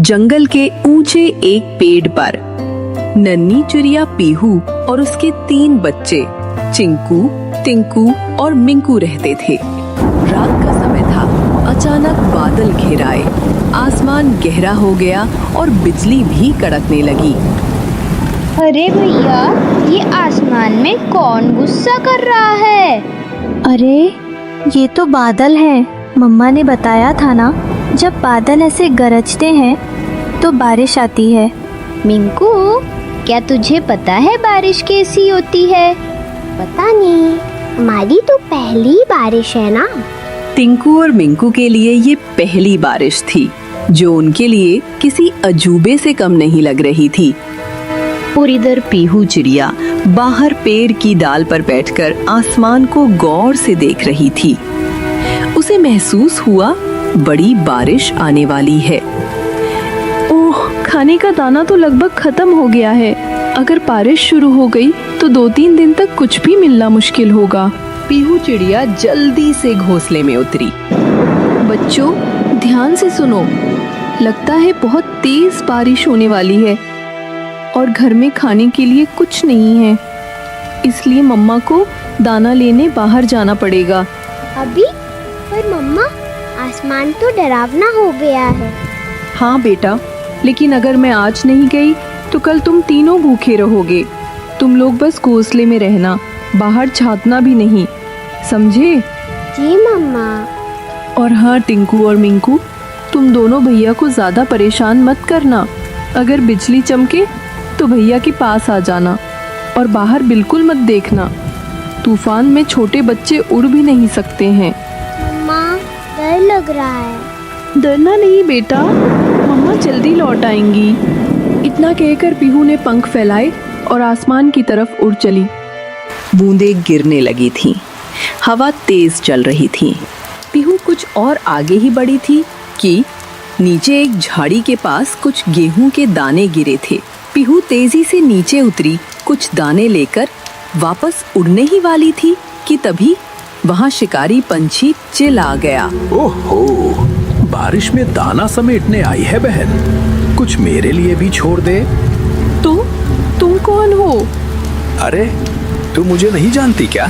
जंगल के ऊंचे एक पेड़ पर नन्ही चिड़िया पीहू और उसके 3 बच्चे चिंकू, टिंकू और मिंकू रहते थे। रात का समय था। अचानक बादल घिर आए, आसमान गहरा हो गया और बिजली भी कड़कने लगी। अरे भैया, ये आसमान में कौन गुस्सा कर रहा है? अरे ये तो बादल हैं। मम्मा ने बताया था ना, जब बादल ऐसे गरजते हैं तो बारिश आती है। मिंकू, क्या तुझे पता है बारिश कैसी होती है? पता नहीं, हमारी तो पहली बारिश है ना। टिंकू और मिंकू के लिए ये पहली बारिश थी, जो उनके लिए किसी अजूबे से कम नहीं लग रही थी। और इधर पीहू चिड़िया बाहर पेड़ की डाल पर बैठकर आसमान को गौर से देख रही थी। उसे महसूस हुआ बड़ी बारिश आने वाली है। ओह, खाने का दाना तो लगभग खत्म हो गया है। अगर बारिश शुरू हो गई तो 2-3 दिन तक कुछ भी मिलना मुश्किल होगा। पीहू चिड़िया जल्दी से घोंसले में उतरी। बच्चों, ध्यान से सुनो। लगता है बहुत तेज बारिश होने वाली है और घर में खाने के लिए कुछ नहीं है, इसलिए मम्मा को दाना लेने बाहर जाना पड़ेगा। अभी? पर मम्मा, आसमान तो डरावना हो गया है। हाँ बेटा, लेकिन अगर मैं आज नहीं गई तो कल तुम तीनों भूखे रहोगे। तुम लोग बस घोंसले में रहना, बाहर झांकना भी नहीं, समझे? जी मम्मा। और हाँ टिंकू और मिंकू, तुम दोनों भैया को ज़्यादा परेशान मत करना। अगर बिजली चमके तो भैया के पास आ जाना और बाहर बिल्कुल मत देखना। तूफान में छोटे बच्चे उड़ भी नहीं सकते हैं। मम्मा, डर लग रहा है। डरना नहीं बेटा, मम्मा जल्दी लौट आएंगी। इतना कहकर पीहू ने पंख फैलाए और आसमान की तरफ उड़ चली। बूंदें गिरने लगी थीं, हवा तेज चल रही थी। पीहू कुछ और आगे ही बढ़ी थी कि नीचे एक झाड़ी के पास कुछ गेहूं के दाने गिरे थे। पीहू तेजी से नीचे उतरी, कुछ दाने लेकर वापस उड़ने ही वाली थी कि तभी वहां शिकारी पंछी चिल्ला गया। ओहो, बारिश में दाना समेटने आई है बहन, कुछ मेरे लिए भी छोड़ दे। तुम कौन हो? अरे, तू मुझे नहीं जानती क्या?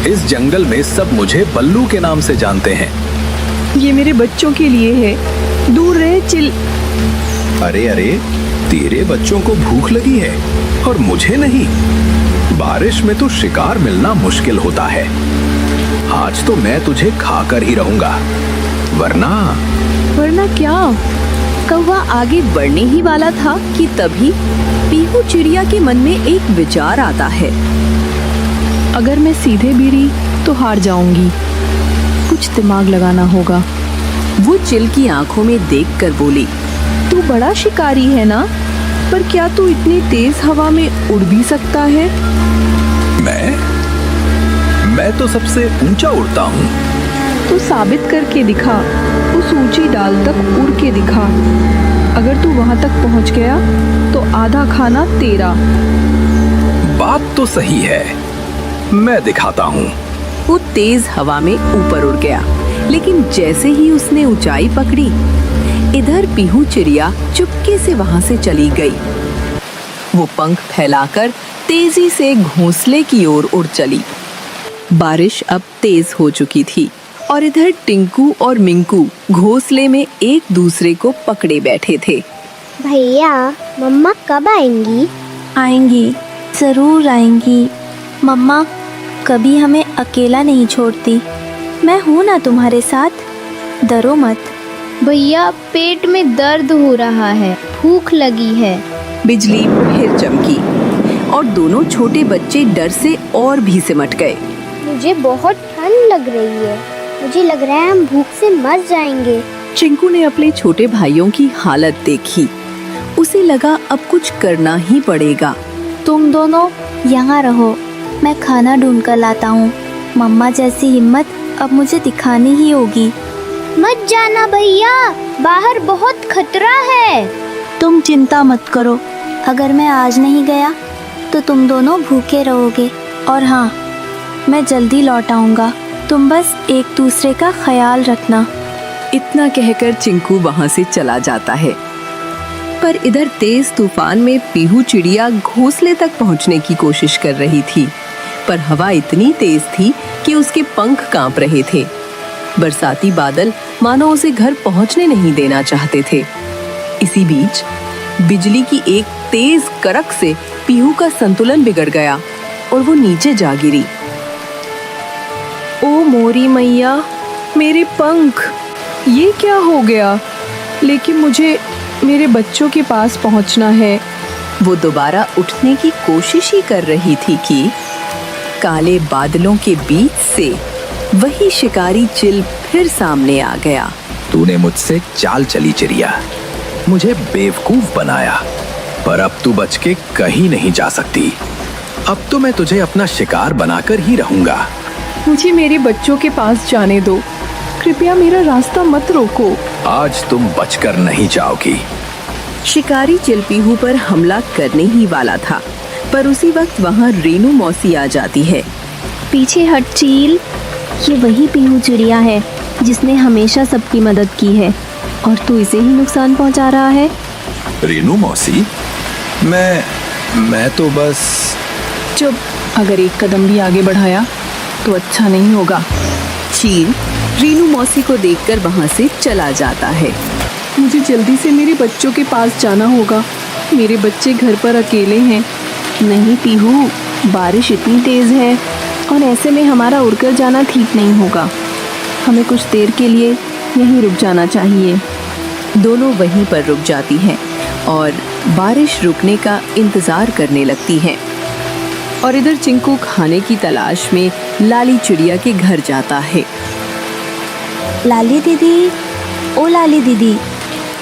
इस जंगल में सब मुझे बल्लू के नाम से जानते हैं। ये मेरे बच्चों के लिए है, दूर रहे चिल। अरे अरे, तेरे बच्चों को भूख लगी है और मुझे नहीं। बारिश में तो शिकार मिलना मुश्किल होता है। आज तो मैं तुझे खाकर ही रहूंगा, वरना क्या? कौवा आगे बढ़ने ही वाला था कि तभी पीहू चिड़िया के मन में एक विचार आता है। अगर मैं सीधे भिड़ी तो हार जाऊंगी, कुछ दिमाग लगाना होगा। वो चिल की आंखों में देखकर बोली, तू बड़ा शिकारी है ना, पर क्या तू इतनी तेज हवा में उड़ भी सकता है? मैं तो सबसे ऊंचा उड़ता हूँ। तू साबित करके दिखा, उस ऊंची डाल तक उड़ के दिखा। अगर तू वहां तक पहुंच गया तो आधा खाना तेरा। बात तो सही है, मैं दिखाता हूँ। वो तेज हवा में ऊपर उड़ गया, लेकिन जैसे ही उसने ऊंचाई पकड़ी, इधर पीहू चिड़िया चुपके से वहां से चली गई। वो पंख फैलाकर तेजी से घोंसले की ओर उड़ चली। बारिश अब तेज हो चुकी थी और इधर टिंकू और मिंकू घोंसले में एक दूसरे को पकड़े बैठे थे। भैया, मम्मा कब आएंगी? आएंगी, ज़रूर आएंगी। मम्मा कभी हमें अकेला नहीं छोड़ती। मैं हूँ ना तुम्हारे साथ, डरो मत। भैया, पेट में दर्द हो रहा है, भूख लगी है। बिजली फिर चमकी और दोनों छोटे बच्चे डर से और भी सिमट गए। मुझे बहुत ठंड लग रही है, मुझे लग रहा है हम भूख से मर जाएंगे। चिंकू ने अपने छोटे भाइयों की हालत देखी। उसे लगा अब कुछ करना ही पड़ेगा। तुम दोनों यहाँ रहो, मैं खाना ढूंढ कर लाता हूँ। मम्मा जैसी हिम्मत अब मुझे दिखानी ही होगी। मत जाना भैया, बाहर बहुत खतरा है। तुम चिंता मत करो, अगर मैं आज नहीं गया तो तुम दोनों भूखे रहोगे। और हाँ, मैं जल्दी लौट आऊँगा, तुम बस एक दूसरे का ख्याल रखना। इतना कहकर चिंकू वहां से चला जाता है। पर इधर तेज तूफान में पीहू चिड़िया घोंसले तक पहुंचने की कोशिश कर रही थी, पर हवा इतनी तेज थी कि उसके पंख कांप रहे थे। बरसाती बादल मानो उसे घर पहुंचने नहीं देना चाहते थे। इसी बीच बिजली की एक तेज कड़क से पीहू का संतुलन बिगड़ गया और वो नीचे जा गिरी। ओ मोरी मैया, मेरे पंख, ये क्या हो गया? लेकिन मुझे मेरे बच्चों के पास पहुंचना है। वो दोबारा उठने की कोशिश ही कर रही थी कि काले बादलों के बीच से वही शिकारी चिल फिर सामने आ गया। तूने मुझसे चाल चली चिड़िया, मुझे बेवकूफ बनाया, पर अब तू बच के कहीं नहीं जा सकती। अब तो मैं तुझे अपना शिकार बनाकर ही रहूंगा। मुझे मेरे बच्चों के पास जाने दो, कृपया मेरा रास्ता मत रोको। आज तुम बचकर नहीं जाओगी। शिकारी चिल पीहू पर हमला करने ही वाला था, पर उसी वक्त वहाँ रेनू मौसी आ जाती है। पीछे हट चील, ये वही पीहू चिड़िया है जिसने हमेशा सबकी मदद की है, और तू इसे ही नुकसान पहुंचा रहा है। रेनू मौसी, मैं तो बस। चुप, अगर एक कदम भी आगे बढ़ाया तो अच्छा नहीं होगा। चील रेनू मौसी को देखकर वहाँ से चला जाता है। मुझे जल्दी से मेरे बच्चों के पास जाना होगा, मेरे बच्चे घर पर अकेले हैं। नहीं पीहू, बारिश इतनी तेज है और ऐसे में हमारा उड़कर जाना ठीक नहीं होगा। हमें कुछ देर के लिए यहीं रुक जाना चाहिए। दोनों वहीं पर रुक जाती हैं और बारिश रुकने का इंतजार करने लगती हैं। और इधर चिंकू खाने की तलाश में लाली चिड़िया के घर जाता है। लाली दीदी, ओ लाली दीदी,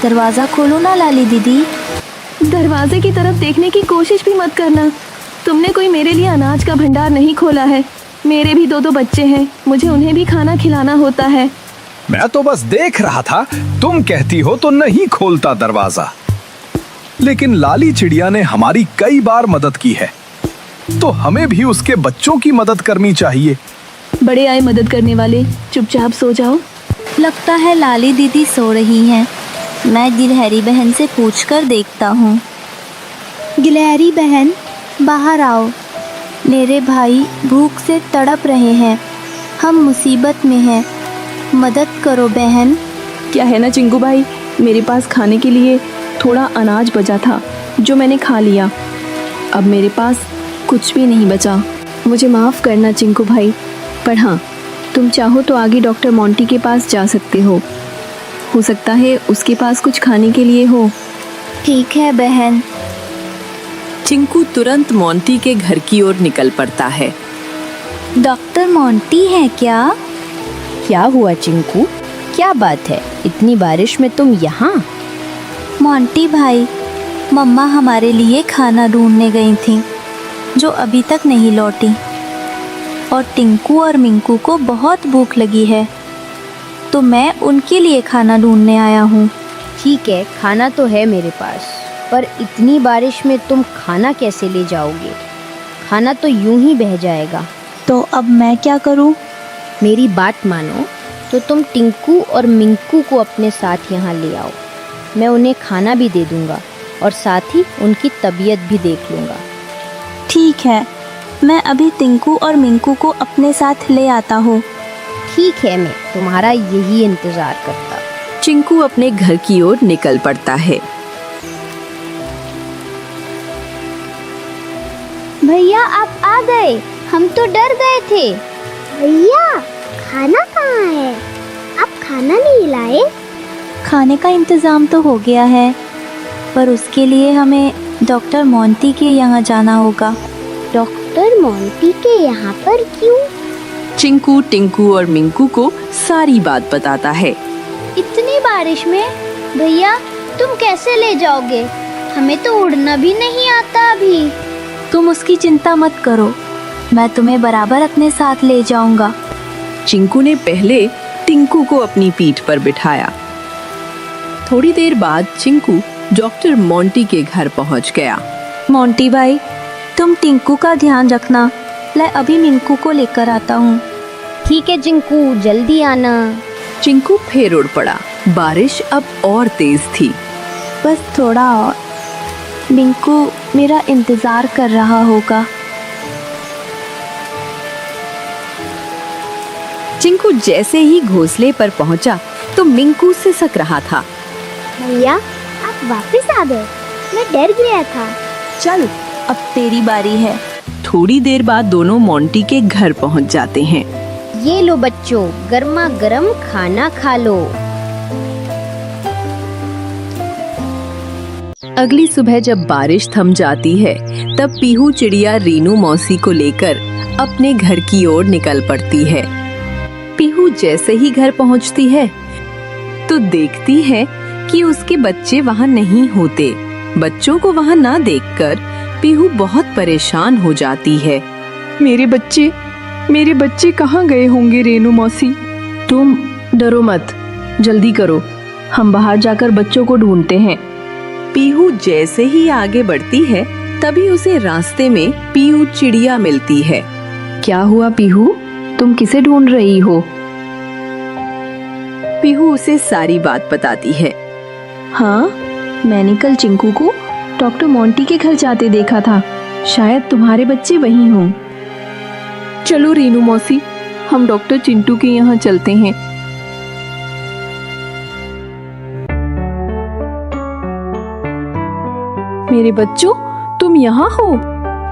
दरवाज़ा खोलो ना लाली दीदी। दरवाजे की तरफ देखने की कोशिश भी मत करना। तुमने कोई मेरे लिए अनाज का भंडार नहीं खोला है। मेरे भी दो बच्चे हैं, मुझे उन्हें भी खाना खिलाना होता है। मैं तो बस देख रहा था, तुम कहती हो तो नहीं खोलता दरवाजा। लेकिन लाली चिड़िया ने हमारी कई बार मदद की है, तो हमें भी उसके बच्चों की मदद करनी चाहिए। बड़े आए मदद करने वाले, चुपचाप सो जाओ। लगता है लाली दीदी सो रही हैं। मैं गिलहरी बहन से पूछकर देखता हूँ। गिलहरी बहन, बाहर आओ। मेरे भाई भूख से तड़प रहे हैं, हम मुसीबत में हैं, मदद करो बहन। क्या है ना चिंकू भाई, मेरे पास खाने के लिए थोड़ा अनाज बचा था जो मैंने खा लिया। अब मेरे पास कुछ भी नहीं बचा। मुझे माफ़ करना चिंकू भाई, पर हाँ, तुम चाहो तो आगे डॉक्टर मोंटी के पास जा सकते हो सकता है उसके पास कुछ खाने के लिए हो। ठीक है बहन। चिंकू तुरंत मोंटी के घर की ओर निकल पड़ता है। डॉक्टर मोंटी है क्या? क्या हुआ चिंकू, क्या बात है? इतनी बारिश में तुम यहाँ? मोंटी भाई, मम्मा हमारे लिए खाना ढूंढने गई थी जो अभी तक नहीं लौटी, और टिंकू और मिंकू को बहुत भूख लगी है, तो मैं उनके लिए खाना ढूंढने आया हूँ। ठीक है, खाना तो है मेरे पास, पर इतनी बारिश में तुम खाना कैसे ले जाओगे? खाना तो यूं ही बह जाएगा। तो अब मैं क्या करूँ? मेरी बात मानो तो तुम टिंकू और मिंकू को अपने साथ यहाँ ले आओ। मैं उन्हें खाना भी दे दूँगा और साथ ही उनकी तबीयत भी देख लूँगा। ठीक है, मैं अभी टिंकू और मिंकू को अपने साथ ले आता हूँ। ठीक है, मैं तुम्हारा यही इंतज़ार करता। चिंकू अपने घर की ओर निकल पड़ता है। भैया आप आ गए, हम तो डर गए थे। भैया खाना कहाँ है? आप खाना नहीं लाए? खाने का इंतज़ाम तो हो गया है, पर उसके लिए हमें डॉक्टर मोंटी के यहाँ जाना होगा। डॉक्टर मोंटी के यहाँ पर क्यों? चिंकू टिंकू और मिंकू को सारी बात बताता है। इतनी बारिश में भैया तुम कैसे ले जाओगे? हमें तो उड़ना भी नहीं आता अभी। तुम उसकी चिंता मत करो, मैं तुम्हें बराबर अपने साथ ले जाऊंगा। चिंकू ने पहले टिंकू को अपनी पीठ पर बिठाया। थोड़ी देर बाद चिंकू डॉक्टर मोंटी के घर पहुंच गया। मोंटी भाई, तुम टिंकू का ध्यान रखना, मैं अभी मिंकू को लेकर आता हूँ। ठीक है चिंकू, जल्दी आना। चिंकू फिर उड़ पड़ा। बारिश अब और तेज थी। बस थोड़ा और। मिंकू मेरा इंतज़ार कर रहा होगा। चिंकू जैसे ही घोंसले पर पहुंचा तो मिंकू सिसक रहा था। भैया आप वापस आ गए, मैं डर गया था। चल अब तेरी बारी है। थोड़ी देर बाद दोनों मोंटी के घर पहुंच जाते हैं। ये लो बच्चों, गर्मा गर्म खाना खा लो। अगली सुबह जब बारिश थम जाती है तब पीहू चिड़िया रीनू मौसी को लेकर अपने घर की ओर निकल पड़ती है। पीहू जैसे ही घर पहुंचती है तो देखती है कि उसके बच्चे वहां नहीं होते। बच्चों को वहां ना देखकर पीहू बहुत परेशान हो जाती है। मेरे बच्चे कहाँ गए होंगे रेनू मौसी? तुम डरो मत, जल्दी करो, हम बाहर जाकर बच्चों को ढूंढते हैं। पीहू जैसे ही आगे बढ़ती है तभी उसे रास्ते में पीहू चिड़िया मिलती है। क्या हुआ पीहू, तुम किसे ढूंढ रही हो? पीहू उसे सारी बात बताती है। हाँ, मैंने कल चिंकू को डॉक्टर मोंटी के घर जाते देखा था, शायद तुम्हारे बच्चे वहीं हों। चलो रीनू मौसी, हम डॉक्टर चिंटू के यहाँ चलते हैं। मेरे बच्चों, तुम यहाँ हो?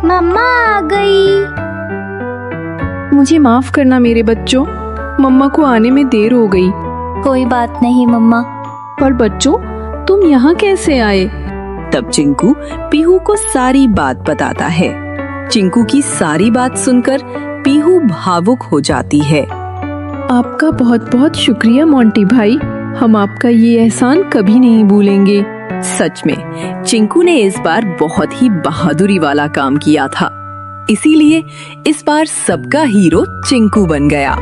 मम्मा आ गई। मुझे माफ करना मेरे बच्चों, मम्मा को आने में देर हो गई। कोई बात नहीं मम्मा। पर बच्चों, तुम यहाँ कैसे आए? तब चिंकू पीहू को सारी बात बताता है। चिंकू की सारी बात सुनकर पीहू भावुक हो जाती है। आपका बहुत बहुत शुक्रिया मोंटी भाई, हम आपका ये एहसान कभी नहीं भूलेंगे। सच में चिंकू ने इस बार बहुत ही बहादुरी वाला काम किया था, इसीलिए इस बार सबका हीरो चिंकू बन गया।